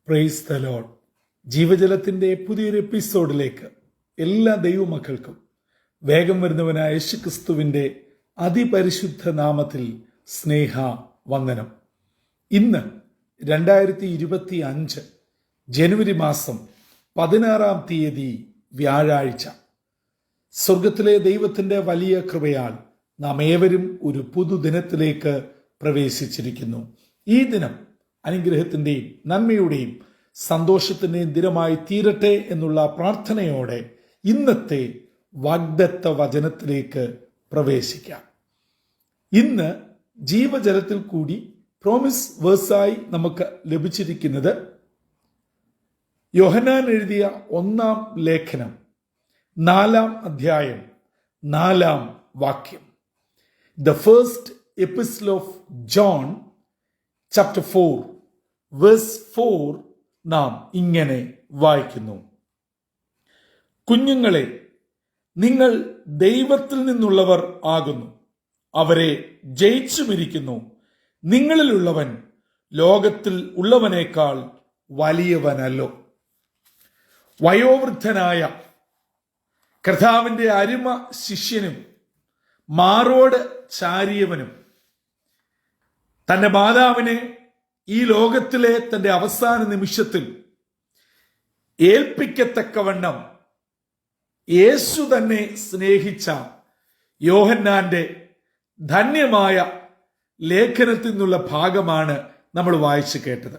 Praise the Lord. ജീവജലത്തിന്റെ പുതിയൊരു എപ്പിസോഡിലേക്ക് എല്ലാ ദൈവമക്കൾക്കും വേഗം വരുന്നവനായ യേശുക്രിസ്തുവിന്റെ അതിപരിശുദ്ധ നാമത്തിൽ സ്നേഹ വന്ദനം. ഇന്ന് 2025 ജനുവരി മാസം 16-ാം തീയതി വ്യാഴാഴ്ച. സ്വർഗത്തിലെ ദൈവത്തിന്റെ വലിയ കൃപയാൽ നാം ഏവരും ഒരു പുതുദിനത്തിലേക്ക് പ്രവേശിച്ചിരിക്കുന്നു. ഈ ദിനം അനുഗ്രഹത്തിന്റെയും നന്മയുടെയും സന്തോഷത്തിന്റെയും ദിനമായി തീരട്ടെ എന്നുള്ള പ്രാർത്ഥനയോടെ ഇന്നത്തെ വാഗ്ദത്ത വചനത്തിലേക്ക് പ്രവേശിക്കാം. ഇന്ന് ജീവജലത്തിൽ കൂടി പ്രോമിസ് വേഴ്സായി നമുക്ക് ലഭിച്ചിരിക്കുന്നത് യോഹന്നാൻ എഴുതിയ 1-ാം ലേഖനം 4-ാം അധ്യായം 4-ാം വാക്യം. The first epistle of John chapter 4 verse 4 നാം ഇങ്ങനെ വായിക്കുന്നു: കുഞ്ഞുങ്ങളെ, നിങ്ങൾ ദൈവത്തിൽ നിന്നുള്ളവർ ആകുന്നു, അവരെ ജയിച്ചുമിരിക്കുന്നു. നിങ്ങളിലുള്ളവൻ ലോകത്തിൽ ഉള്ളവനേക്കാൾ വലിയവനല്ലോ. വയോവൃദ്ധനായ കർത്താവിന്റെ അരുമ ശിഷ്യനും മാറോട് ചാരിയവനും തന്റെ മാതാവിനെ ഈ ലോകത്തിലെ തന്റെ അവസാന നിമിഷത്തിൽ ഏൽപ്പിക്കത്തക്കവണ്ണം യേശു തന്നെ സ്നേഹിച്ച യോഹന്നാന്റെ ധന്യമായ ലേഖനത്തിൽ നിന്നുള്ള ഭാഗമാണ് നമ്മൾ വായിച്ചു കേട്ടത്.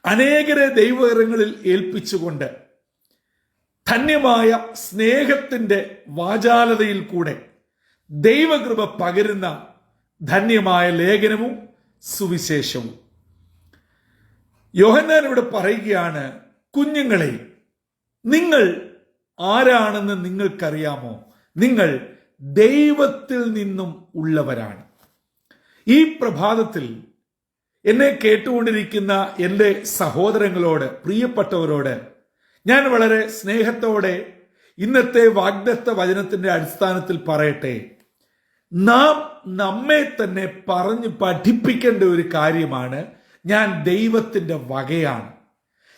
അനേകരെ ദൈവകരങ്ങളിൽ ഏൽപ്പിച്ചുകൊണ്ട് ധന്യമായ സ്നേഹത്തിന്റെ വാചാലതയിൽ കൂടെ ദൈവകൃപ പകരുന്ന ധന്യമായ ലേഖനവും സുവിശേഷവും. യോഹന്നാൻ ഇവിടെ പറയുകയാണ്, കുഞ്ഞുങ്ങളെ, നിങ്ങൾ ആരാണെന്ന് നിങ്ങൾക്കറിയാമോ? നിങ്ങൾ ദൈവത്തിൽ നിന്നും ഉള്ളവരാണ്. ഈ പ്രഭാതത്തിൽ എന്നെ കേട്ടുകൊണ്ടിരിക്കുന്ന എൻ്റെ സഹോദരങ്ങളോട്, പ്രിയപ്പെട്ടവരോട് ഞാൻ വളരെ സ്നേഹത്തോടെ ഇന്നത്തെ വാഗ്ദത്ത വചനത്തിന്റെ അടിസ്ഥാനത്തിൽ പറയട്ടെ, നാം നമ്മെ തന്നെ പറഞ്ഞ് പഠിപ്പിക്കേണ്ട ഒരു കാര്യമാണ്, ഞാൻ ദൈവത്തിന്റെ വകയാണ്,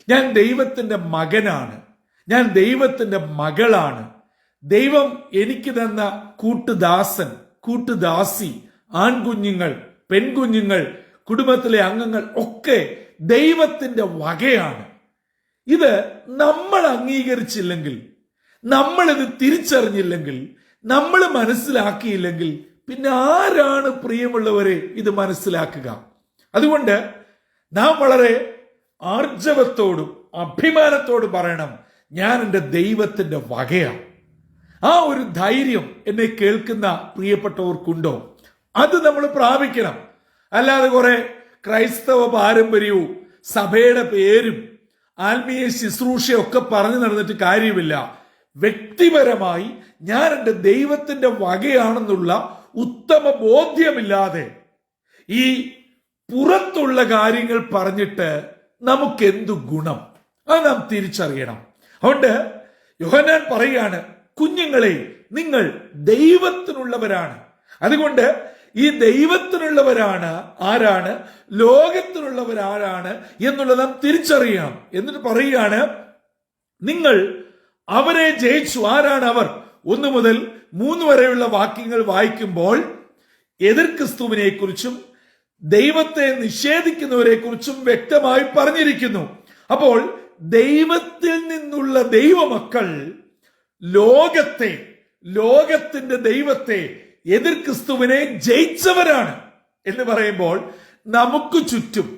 ഞാൻ ദൈവത്തിന്റെ മകനാണ്, ഞാൻ ദൈവത്തിന്റെ മകളാണ്. ദൈവം എനിക്ക് തന്ന കൂട്ടുദാസൻ, കൂട്ടുദാസി, ആൺകുഞ്ഞുങ്ങൾ, പെൺകുഞ്ഞുങ്ങൾ, കുടുംബത്തിലെ അംഗങ്ങൾ ഒക്കെ ദൈവത്തിന്റെ വകയാണ്. ഇത് നമ്മൾ അംഗീകരിച്ചില്ലെങ്കിൽ, നമ്മളിത് തിരിച്ചറിഞ്ഞില്ലെങ്കിൽ, നമ്മൾ മനസ്സിലാക്കിയില്ലെങ്കിൽ പിന്നെ ആരാണ് പ്രിയമുള്ളവരെ ഇത് മനസ്സിലാക്കുക? അതുകൊണ്ട് നാം വളരെ ആർജവത്തോടും അഭിമാനത്തോടും പറയണം, ഞാൻ എൻ്റെ ദൈവത്തിന്റെ വകയാണ്. ആ ഒരു ധൈര്യം എന്നെ കേൾക്കുന്ന പ്രിയപ്പെട്ടവർക്കുണ്ടോ? അത് നമ്മൾ പ്രാപിക്കണം. അല്ലാതെ കുറെ ക്രൈസ്തവ പാരമ്പര്യവും സഭയുടെ പേരും ആത്മീയ ശുശ്രൂഷയൊക്കെ പറഞ്ഞു നടന്നിട്ട് കാര്യമില്ല. വ്യക്തിപരമായി ഞാൻ എൻ്റെ ദൈവത്തിന്റെ വകയാണെന്നുള്ള ഉത്തമ ബോധ്യമില്ലാതെ ഈ പുറത്തുള്ള കാര്യങ്ങൾ പറഞ്ഞിട്ട് നമുക്കെന്തു ഗുണം? അത് നാം തിരിച്ചറിയണം. അതുകൊണ്ട് യോഹന്നാൻ പറയുകയാണ്, കുഞ്ഞുങ്ങളെ, നിങ്ങൾ ദൈവത്തിനുള്ളവരാണ്. അതുകൊണ്ട് ഈ ദൈവത്തിനുള്ളവരാണ് ആരാണ്, ലോകത്തിനുള്ളവരാരാണ് എന്നുള്ളത് നാം തിരിച്ചറിയണം. എന്നിട്ട് പറയുകയാണ്, നിങ്ങൾ അവരെ ജയിച്ചു. ആരാണ് അവർ? 1 മുതൽ 3 വരെയുള്ള വാക്യങ്ങൾ വായിക്കുമ്പോൾ എതിർ ക്രിസ്തുവിനെ കുറിച്ചും ദൈവത്തെ നിഷേധിക്കുന്നവരെ കുറിച്ചും വ്യക്തമായി പറഞ്ഞിരിക്കുന്നു. അപ്പോൾ ദൈവത്തിൽ നിന്നുള്ള ദൈവമക്കൾ ലോകത്തിന്റെ ദൈവത്തെ, എതിർ ക്രിസ്തുവിനെ ജയിച്ചവരാണ് എന്ന് പറയുമ്പോൾ നമുക്ക് ചുറ്റും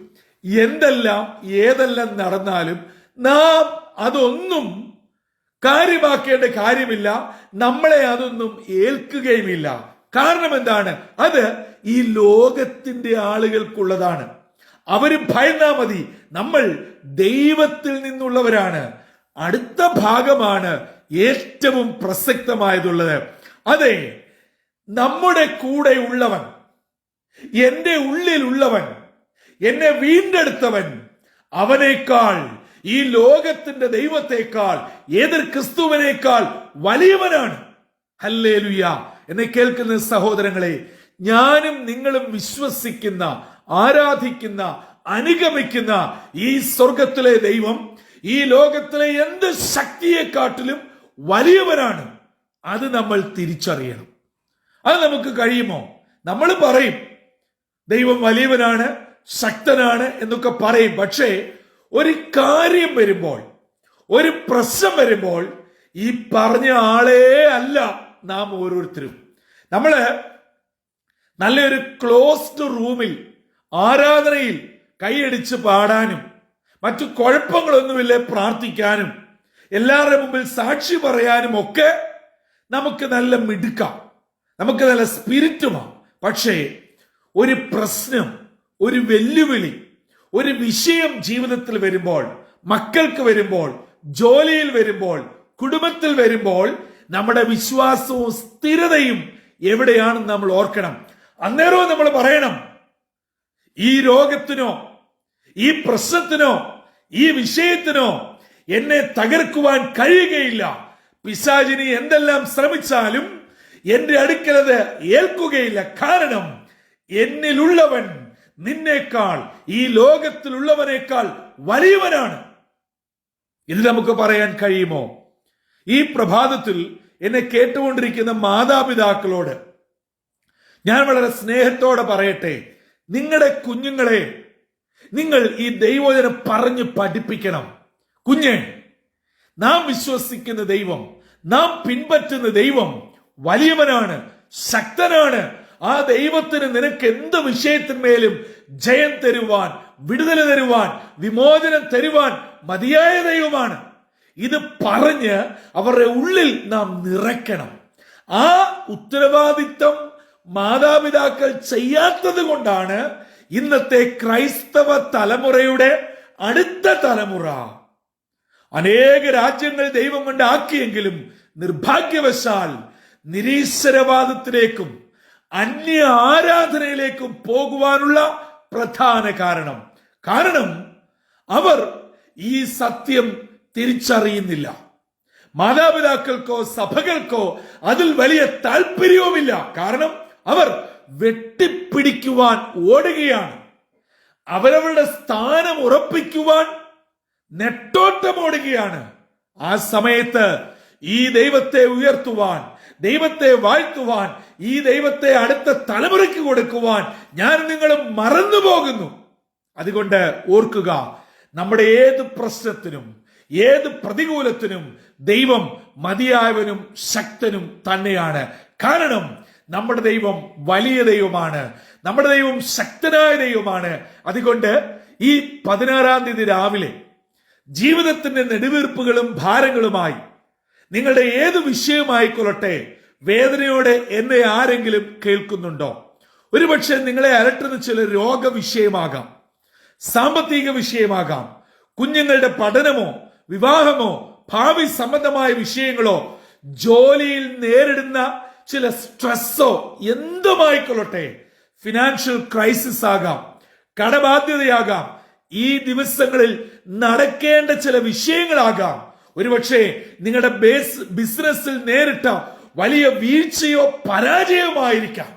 ഏതെല്ലാം നടന്നാലും നാം അതൊന്നും കാര്യമാക്കേണ്ട കാര്യമില്ല. നമ്മളെ അതൊന്നും ഏൽക്കുകയുമില്ല. കാരണം എന്താണ്? അത് ഈ ലോകത്തിന്റെ ആളുകൾക്കുള്ളതാണ്. അവര് ഭയന്നാ മതി, നമ്മൾ ദൈവത്തിൽ നിന്നുള്ളവരാണ്. അടുത്ത ഭാഗമാണ് ഏറ്റവും പ്രസക്തമായതുള്ളത്. അതെ, നമ്മുടെ കൂടെ ഉള്ളവൻ, എന്റെ ഉള്ളിലുള്ളവൻ, എന്നെ വീണ്ടെടുത്തവൻ, അവനേക്കാൾ, ഈ ലോകത്തിന്റെ ദൈവത്തെക്കാൾ, എതിർ ക്രിസ്തുവിനേക്കാൾ വലിയവനാണ്. ഹല്ലേലൂയ. എന്നെ കേൾക്കുന്ന സഹോദരങ്ങളെ, ഞാനും നിങ്ങളും വിശ്വസിക്കുന്ന, ആരാധിക്കുന്ന, അനുഗമിക്കുന്ന ഈ സ്വർഗത്തിലെ ദൈവം ഈ ലോകത്തിലെ എന്ത് ശക്തിയെക്കാട്ടിലും വലിയവനാണ്. അത് നമ്മൾ തിരിച്ചറിയണം. അത് നമുക്ക് കഴിയുമോ? നമ്മൾ പറയും ദൈവം വലിയവനാണ്, ശക്തനാണ് എന്നൊക്കെ പറയും. പക്ഷേ ഒരു കാര്യം വരുമ്പോൾ, ഒരു പ്രശ്നം വരുമ്പോൾ ഈ പറഞ്ഞ ആളേ അല്ല നാം ഓരോരുത്തരും. നമ്മള് നല്ലൊരു ക്ലോസ്ഡ് റൂമിൽ ആരാധനയിൽ കൈയടിച്ച് പാടാനും മറ്റു കുഴപ്പങ്ങളൊന്നുമില്ല പ്രാർത്ഥിക്കാനും എല്ലാവരുടെ മുമ്പിൽ സാക്ഷി പറയാനും ഒക്കെ നമുക്ക് നല്ല മിടുക്കാം, നമുക്ക് നല്ല സ്പിരിറ്റുമാണ്. പക്ഷേ ഒരു പ്രശ്നം, ഒരു വെല്ലുവിളി, ഒരു വിഷയം ജീവിതത്തിൽ വരുമ്പോൾ, മക്കൾക്ക് വരുമ്പോൾ, ജോലിയിൽ വരുമ്പോൾ, കുടുംബത്തിൽ വരുമ്പോൾ നമ്മുടെ വിശ്വാസവും സ്ഥിരതയും എവിടെയാണെന്ന് നമ്മൾ ഓർക്കണം. അന്നേരവും നമ്മൾ പറയണം, ഈ രോഗത്തിനോ ഈ പ്രശ്നത്തിനോ ഈ വിഷയത്തിനോ എന്നെ തകർക്കുവാൻ കഴിയുകയില്ല. പിശാചിനി എന്തെല്ലാം ശ്രമിച്ചാലും എന്റെ അടുക്കലത് ഏൽക്കുകയില്ല. കാരണം എന്നിലുള്ളവൻ നിന്നേക്കാൾ, ഈ ലോകത്തിലുള്ളവനേക്കാൾ വലിയവനാണ്. ഇത് നമുക്ക് പറയാൻ കഴിയുമോ? ഈ പ്രഭാതത്തിൽ എന്നെ കേട്ടുകൊണ്ടിരിക്കുന്ന മാതാപിതാക്കളോട് ഞാൻ വളരെ സ്നേഹത്തോടെ പറയട്ടെ, നിങ്ങളുടെ കുഞ്ഞുങ്ങളെ നിങ്ങൾ ഈ ദൈവവചനം പറഞ്ഞ് പഠിപ്പിക്കണം. കുഞ്ഞെ, നാം വിശ്വസിക്കുന്ന ദൈവം, നാം പിൻപറ്റുന്ന ദൈവം വലിയവനാണ്, ശക്തനാണ്. ആ ദൈവത്തിന് നിനക്ക് എന്ത് വിഷയത്തിന്മേലും ജയം തരുവാൻ, വിടുതൽ തരുവാൻ, വിമോചനം തരുവാൻ മതിയായ ദൈവമാണ്. ഇത് പറഞ്ഞ് അവരുടെ ഉള്ളിൽ നാം നിറയ്ക്കണം. ആ ഉത്തരവാദിത്വം മാതാപിതാക്കൾ ചെയ്യാത്തത് കൊണ്ടാണ് ഇന്നത്തെ ക്രൈസ്തവ തലമുറയുടെ അടുത്ത തലമുറ അനേക രാജ്യങ്ങൾ ദൈവം കൊണ്ട് ആക്കിയെങ്കിലും നിർഭാഗ്യവശാൽ നിരീശ്വരവാദത്തിലേക്കും അന്യ ആരാധനയിലേക്കും പോകുവാനുള്ള പ്രധാന കാരണം അവർ ഈ സത്യം തിരിച്ചറിയുന്നില്ല. മാതാപിതാക്കൾക്കോ സഭകൾക്കോ അതിൽ വലിയ താല്പര്യവുമില്ല. കാരണം അവർ വെട്ടിപ്പിടിക്കുവാൻ ഓടുകയാണ്. അവരവരുടെ സ്ഥാനം ഉറപ്പിക്കുവാൻ നെട്ടോട്ടമോടുകയാണ്. ആ സമയത്ത് ഈ ദൈവത്തെ ഉയർത്തുവാൻ, ദൈവത്തെ വാഴ്ത്തുവാൻ, ഈ ദൈവത്തെ അടുത്ത തലമുറയ്ക്ക് കൊടുക്കുവാൻ ഞാൻ നിങ്ങളും മറന്നു പോകുന്നു. അതുകൊണ്ട് ഓർക്കുക, നമ്മുടെ ഏത് പ്രശ്നത്തിനും ഏത് പ്രതികൂലത്തിനും ദൈവം മതിയായവനും ശക്തനും തന്നെയാണ്. കാരണം നമ്മുടെ ദൈവം വലിയ ദൈവമാണ്, നമ്മുടെ ദൈവം ശക്തനായ ദൈവമാണ്. അതുകൊണ്ട് ഈ 16-ാം തീയതി രാവിലെ ജീവിതത്തിന്റെ നെടുവീർപ്പുകളും ഭാരങ്ങളുമായി നിങ്ങളുടെ ഏത് വിഷയമായിക്കൊള്ളട്ടെ, വേദനയോടെ എന്നെ ആരെങ്കിലും കേൾക്കുന്നുണ്ടോ? ഒരുപക്ഷെ നിങ്ങളെ അലട്ടുന്ന ചില രോഗവിഷയമാകാം, സാമ്പത്തിക വിഷയമാകാം, കുഞ്ഞുങ്ങളുടെ പഠനമോ വിവാഹമോ ഭാവി സംബന്ധമായ വിഷയങ്ങളോ, ജോലിയിൽ നേരിടുന്ന ചില സ്ട്രെസ്സോ എന്തുമായിക്കൊള്ളട്ടെ, ഫിനാൻഷ്യൽ ക്രൈസിസ് ആകാം, കടബാധ്യതയാകാം, ഈ ദിവസങ്ങളിൽ നടക്കേണ്ട ചില വിഷയങ്ങളാകാം. ഒരുപക്ഷെ നിങ്ങളുടെ ബിസിനസ്സിൽ നേരിട്ട വലിയ വീഴ്ചയോ പരാജയമായിരിക്കാം.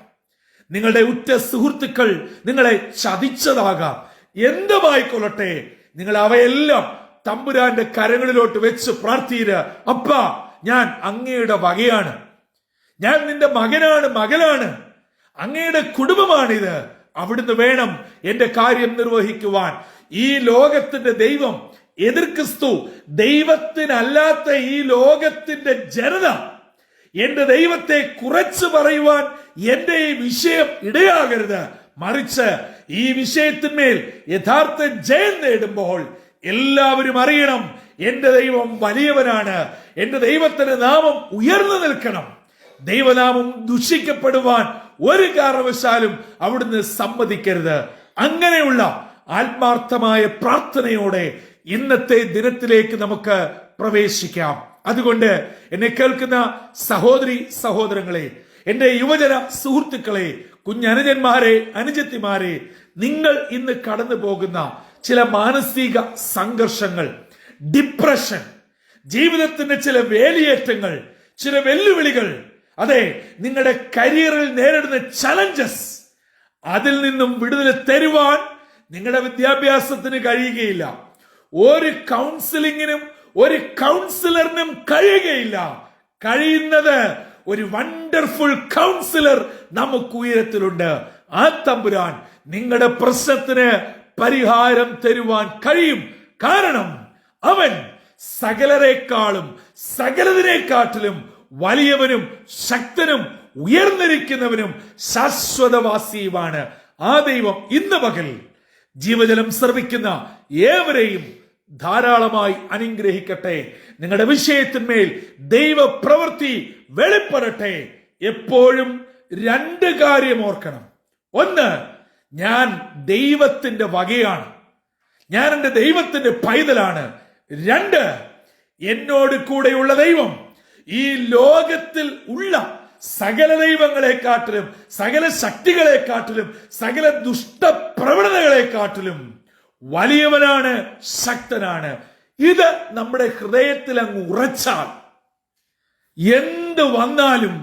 നിങ്ങളുടെ ഉറ്റ സുഹൃത്തുക്കൾ നിങ്ങളെ ചതിച്ചതാകാം. എന്തുമായിക്കൊള്ളട്ടെ, നിങ്ങൾ അവയെല്ലാം തമ്പുരാന്റെ കരങ്ങളിലോട്ട് വെച്ച് പ്രാർത്ഥിക്കുക. അപ്പാ, ഞാൻ അങ്ങയുടെ വകയാണ്, ഞാൻ നിന്റെ മകനാണ്, മകളാണ്, അങ്ങയുടെ കുടുംബമാണിത്. അവിടുന്ന് വേണം എന്റെ കാര്യം നിർവഹിക്കുവാൻ. ഈ ലോകത്തിന്റെ ദൈവം, എതിർ ക്രിസ്തു, ദൈവത്തിനല്ലാത്ത ഈ ലോകത്തിന്റെ ജനത എന്റെ ദൈവത്തെ കുറച്ചു പറയുവാൻ എന്റെ ഈ വിഷയം ഇടയാകരുത്. മറിച്ച് ഈ വിഷയത്തിന്മേൽ യഥാർത്ഥ ജയം നേടുമ്പോൾ എല്ലാവരും അറിയണം, എന്റെ ദൈവം വലിയവനാണ്, എന്റെ ദൈവത്തിന്റെ നാമം ഉയർന്നു നിൽക്കണം. ദൈവനാമം ദുഷിക്കപ്പെടുവാൻ ഒരു കാരണവശാലും അവിടുന്ന് സമ്മതിക്കരുത്. അങ്ങനെയുള്ള ആത്മാർത്ഥമായ പ്രാർത്ഥനയോടെ ഇന്നത്തെ ദിനത്തിലേക്ക് നമുക്ക് പ്രവേശിക്കാം. അതുകൊണ്ട് എന്നെ കേൾക്കുന്ന സഹോദരി സഹോദരങ്ങളെ, എന്റെ യുവജന സുഹൃത്തുക്കളെ, കുഞ്ഞനുജന്മാരെ, അനുജത്തിമാരെ, നിങ്ങൾ ഇന്ന് കടന്നു പോകുന്ന ചില മാനസിക സംഘർഷങ്ങൾ, ഡിപ്രഷൻ, ജീവിതത്തിന്റെ ചില വേലിയേറ്റങ്ങൾ, ചില വെല്ലുവിളികൾ, അതെ, നിങ്ങളുടെ കരിയറിൽ നേരിടുന്ന ചലഞ്ചസ്, അതിൽ നിന്നും വിടുതൽ തരുവാൻ നിങ്ങളുടെ വിദ്യാഭ്യാസത്തിന് കഴിയുകയില്ല. ഒരു കൗൺസിലിങ്ങിനും ഒരു കൗൺസിലറിനും കഴിയുകയില്ല. കഴിയുന്നത് ഒരു വണ്ടർഫുൾ കൗൺസിലർ നമുക്ക് ഉയരത്തിലുണ്ട്. ആ തമ്പുരാൻ നിങ്ങളുടെ പ്രശ്നത്തിന് പരിഹാരം തരുവാൻ കഴിയും. കാരണം അവൻ സകലരെക്കാളും സകലതിനെക്കാട്ടിലും വലിയവനും ശക്തനും ഉയർന്നിരിക്കുന്നവനും ശാശ്വതവാസിയുമാണ്. ആ ദൈവം ഇന്ന് പകൽ ജീവജലം ശ്രവിക്കുന്ന ഏവരെയും ധാരാളമായി അനുഗ്രഹിക്കട്ടെ. നിങ്ങളുടെ വിഷയത്തിന്മേൽ ദൈവപ്രവൃത്തി വെളിപ്പെടട്ടെ. എപ്പോഴും രണ്ട് കാര്യം ഓർക്കണം. ഒന്ന്, ഞാൻ ദൈവത്തിന്റെ വകയാണ്, ഞാൻ എൻ്റെ ദൈവത്തിന്റെ പൈതലാണ്. രണ്ട്, എന്നോട് കൂടെയുള്ള ദൈവം ഈ ലോകത്തിൽ ഉള്ള സകല ദൈവങ്ങളെക്കാട്ടിലും സകല ശക്തികളെക്കാട്ടിലും സകല ദുഷ്ടപ്രവണതകളെക്കാട്ടിലും വലിയവനാണ്, ശക്തനാണ്. ഇത് നമ്മുടെ ഹൃദയത്തിൽ അങ്ങ് ഉറച്ചാൽ എന്ത് വന്നാലും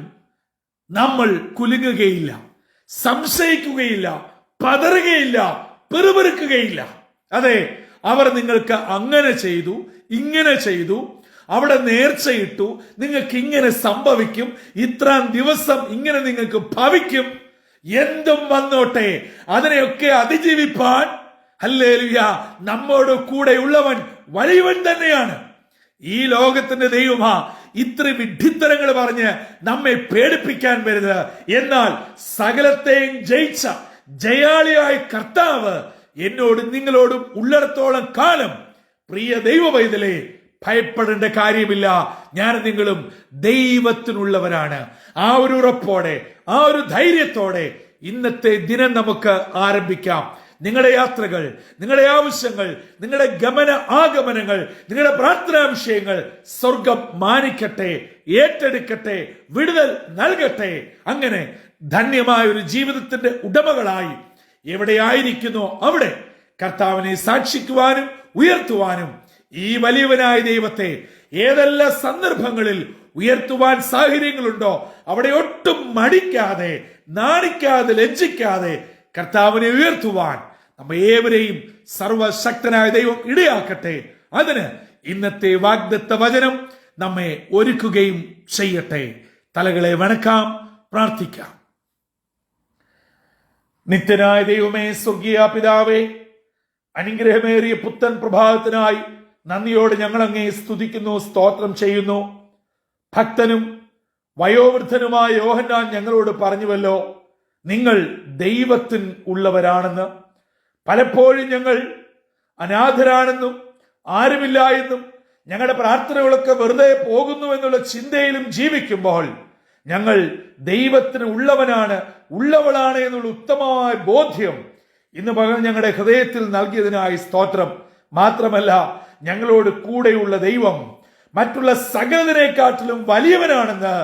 നമ്മൾ കുലുങ്ങുകയില്ല, സംശയിക്കുകയില്ല, പതറുകയില്ല, പെറുപെറുക്കുകയില്ല. അതെ, അവർ നിങ്ങൾക്ക് അങ്ങനെ ചെയ്തു, ഇങ്ങനെ ചെയ്തു, അവിടെ നേർച്ചയിട്ടു, നിങ്ങൾക്ക് ഇങ്ങനെ സംഭവിക്കും, ഇത്രാം ദിവസം ഇങ്ങനെ നിങ്ങൾക്ക് ഭവിക്കും, എന്തും വന്നോട്ടെ അതിനെയൊക്കെ അതിജീവിപ്പാൻ ഹല്ലേലൂയ നമ്മോട് കൂടെയുള്ളവൻ വലിയവൻ തന്നെയാണ്. ഈ ലോകത്തിന്റെ ദൈവമാ ഇത്ര വിഡ്ഢിത്തരങ്ങൾ പറഞ്ഞ് നമ്മെ പേടിപ്പിക്കാൻ വരുന്നത്. എന്നാൽ സകലത്തെയും ജയിച്ച ജയാളിയായ കർത്താവ് എന്നോടും നിങ്ങളോടും ഉള്ളിടത്തോളം കാലം പ്രിയ ദൈവ പൈതലേ, ഭയപ്പെടേണ്ട കാര്യമില്ല. ഞാൻ നിങ്ങളും ദൈവത്തിനുള്ളവരാണ്. ആ ഒരു ഉറപ്പോടെ, ആ ഒരു ധൈര്യത്തോടെ ഇന്നത്തെ ദിനം നമുക്ക് ആരംഭിക്കാം. നിങ്ങളുടെ യാത്രകൾ, നിങ്ങളുടെ ആവശ്യങ്ങൾ, നിങ്ങളുടെ ഗമന ആഗമനങ്ങൾ, നിങ്ങളുടെ പ്രാർത്ഥനാ വിഷയങ്ങൾ സ്വർഗം മാനിക്കട്ടെ, ഏറ്റെടുക്കട്ടെ, വിടുതൽ നൽകട്ടെ. അങ്ങനെ ധന്യമായ ഒരു ജീവിതത്തിന്റെ ഉടമകളായി എവിടെയായിരിക്കുന്നോ അവിടെ കർത്താവിനെ സാക്ഷിക്കുവാനും ഉയർത്തുവാനും ഈ വലിയവനായ ദൈവത്തെ ഏതെല്ലാം സന്ദർഭങ്ങളിൽ ഉയർത്തുവാൻ സാഹചര്യങ്ങളുണ്ടോ അവിടെ ഒട്ടും മടിക്കാതെ, നാണിക്കാതെ, ലജ്ജിക്കാതെ കർത്താവിനെ ഉയർത്തുവാൻ നമ്മ ഏവരെയും സർവശക്തനായ ദൈവം ഇടയാക്കട്ടെ. അതിന് ഇന്നത്തെ വാഗ്ദത്ത വചനം നമ്മെ ഒരുക്കുകയും ചെയ്യട്ടെ. തലകളെ വണക്കാം, പ്രാർത്ഥിക്കാം. നിത്യനായ ദൈവമേ, സ്വർഗീയ പിതാവേ, അനുഗ്രഹമേറിയ പുത്തൻ പ്രഭാതത്തിനായി നന്ദിയോട് ഞങ്ങൾ അങ്ങേ സ്തുതിക്കുന്നു, സ്തോത്രം ചെയ്യുന്നു. ഭക്തനും വയോവൃദ്ധനുമായ യോഹന്നാൻ ഞങ്ങളോട് പറഞ്ഞുവല്ലോ, നിങ്ങൾ ദൈവത്തിന് ഉള്ളവരാണെന്ന്. പലപ്പോഴും ഞങ്ങൾ അനാഥരാണെന്നും ആരുമില്ല എന്നും ഞങ്ങളുടെ പ്രാർത്ഥനകളൊക്കെ വെറുതെ പോകുന്നു എന്നുള്ള ചിന്തയിലും ജീവിക്കുമ്പോൾ ഞങ്ങൾ ദൈവത്തിന് ഉള്ളവനാണ്, ഉള്ളവളാണ് എന്നുള്ള ഉത്തമമായ ബോധ്യം ഇന്ന് പകൽ ഞങ്ങളുടെ ഹൃദയത്തിൽ നൽകിയതിനായി സ്തോത്രം. മാത്രമല്ല, ഞങ്ങളോട് കൂടെയുള്ള ദൈവം മറ്റുള്ള സകലതിനെക്കാട്ടിലും വലിയവനാണെന്ന്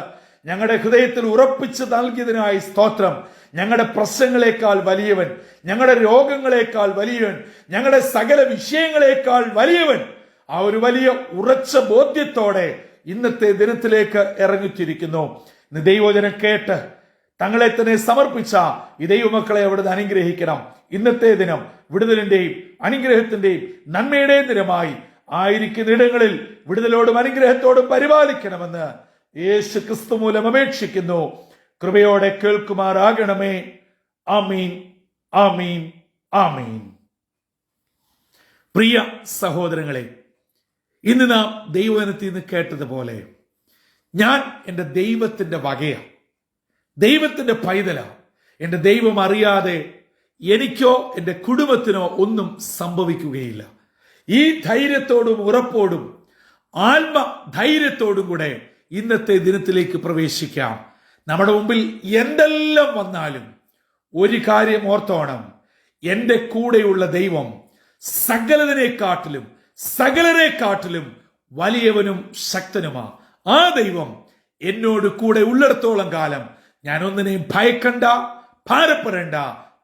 ഞങ്ങളുടെ ഹൃദയത്തിൽ ഉറപ്പിച്ച് നൽകിയതിനായി സ്തോത്രം. ഞങ്ങളുടെ പ്രശ്നങ്ങളെക്കാൾ വലിയവൻ, ഞങ്ങളുടെ രോഗങ്ങളെക്കാൾ വലിയവൻ, ഞങ്ങളുടെ സകല വിഷയങ്ങളെക്കാൾ വലിയവൻ. ആ ഒരു വലിയ ഉറച്ച ബോധ്യത്തോടെ ഇന്നത്തെ ദിനത്തിലേക്ക് ഇറങ്ങിച്ചിരിക്കുന്നു. ഇന്ന് ദൈവവചനം കേട്ട് തങ്ങളെ തന്നെ സമർപ്പിച്ച ഈ ദൈവമക്കളെ അവിടുന്ന് അനുഗ്രഹിക്കണം. ഇന്നത്തെ ദിനം വിടുതലിന്റെയും അനുഗ്രഹത്തിന്റെയും നന്മയുടെയും ദിനമായി ആയിരിക്കുന്ന ഇടങ്ങളിൽ വിടുതലോടും അനുഗ്രഹത്തോടും പരിപാലിക്കണമെന്ന് യേശു ക്രിസ്തു മൂലം അപേക്ഷിക്കുന്നു. കൃപയോടെ കേൾക്കുമാറാകണമേ. ആമീൻ, ആമീൻ, ആമീൻ. പ്രിയ സഹോദരങ്ങളെ, ഇന്ന് നാം ദൈവവചനത്തിൽ നിന്ന് കേട്ടതുപോലെ ഞാൻ എൻ്റെ ദൈവത്തിന്റെ വകയാണ്, ദൈവത്തിന്റെ പൈതലാണ്. എൻ്റെ ദൈവം അറിയാതെ എനിക്കോ എൻ്റെ കുടുംബത്തിനോ ഒന്നും സംഭവിക്കുകയില്ല. ഈ ധൈര്യത്തോടും ഉറപ്പോടും ആത്മധൈര്യത്തോടും കൂടെ ഇന്നത്തെ ദിനത്തിലേക്ക് പ്രവേശിക്കാം. നമ്മുടെ മുമ്പിൽ എന്തെല്ലാം വന്നാലും ഒരു കാര്യം ഓർത്തോണം, എൻ്റെ കൂടെയുള്ള ദൈവം സകലതിനെക്കാട്ടിലും സകലരെക്കാട്ടിലും വലിയവനും ശക്തനുമാ. ആ ദൈവം എന്നോട് കൂടെ ഉള്ളിടത്തോളം കാലം ഞാൻ ഒന്നിനെയും ഭയക്കണ്ട, ഭാരപ്പെടേണ്ട.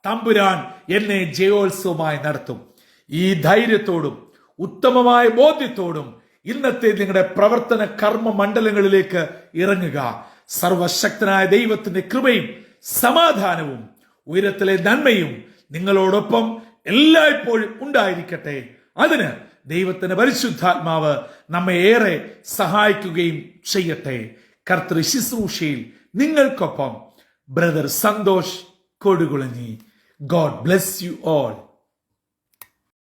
തമ്പുരാൻ എന്നെ ജയോത്സവമായി നടത്തും. ഈ ധൈര്യത്തോടും ഉത്തമമായ ബോധ്യത്തോടും ഇന്നത്തെ നിങ്ങളുടെ പ്രവർത്തന കർമ്മ മണ്ഡലങ്ങളിലേക്ക് ഇറങ്ങുക. സർവശക്തനായ ദൈവത്തിന്റെ കൃപയും സമാധാനവും ഉയരത്തിലെ നന്മയും നിങ്ങളോടൊപ്പം എല്ലായ്പ്പോഴും ഉണ്ടായിരിക്കട്ടെ. അതിന് ദൈവത്തിന്റെ പരിശുദ്ധാത്മാവ് നമ്മെ ഏറെ സഹായിക്കുകയും ചെയ്യട്ടെ. കർത്തൃ ശുശ്രൂഷയിൽ നിങ്ങൾക്കൊപ്പം brother Santhosh Kodukulanji. God bless you all.